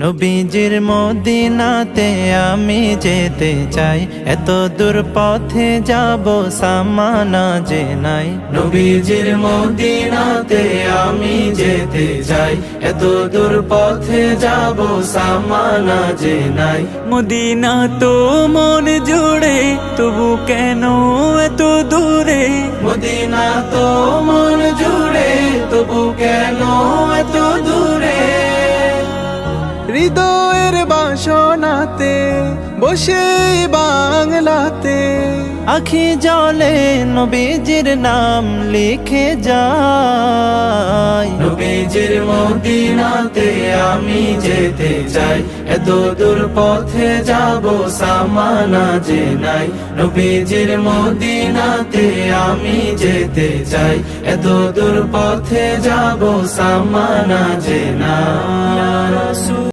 নবীজির মদিনাতে আমি যেতে চাই, এত দূর পথে যাব সামানা যে নাই। নবীজির মদিনাতে আমি যেতে চাই, এত দূর পথে যাব সামানা যে নাই। মদিনা তো মন জুড়ে, তবু কেন এত দূরে? মদিনা তো মন জুড়ে, তবু কেন এত দূরে? হৃদয়ের বাসনাতে বসে বাংলাতে আখি জলে নবীজির নাম লিখে যাই। নবীজির মদিনাতে আমি যেতে চাই, এত দূর পথে যাব সামানা যে নাই। নবীজির মদিনাতে আমি যেতে চাই, এত দূর পথে যাব সামানা যে নাই।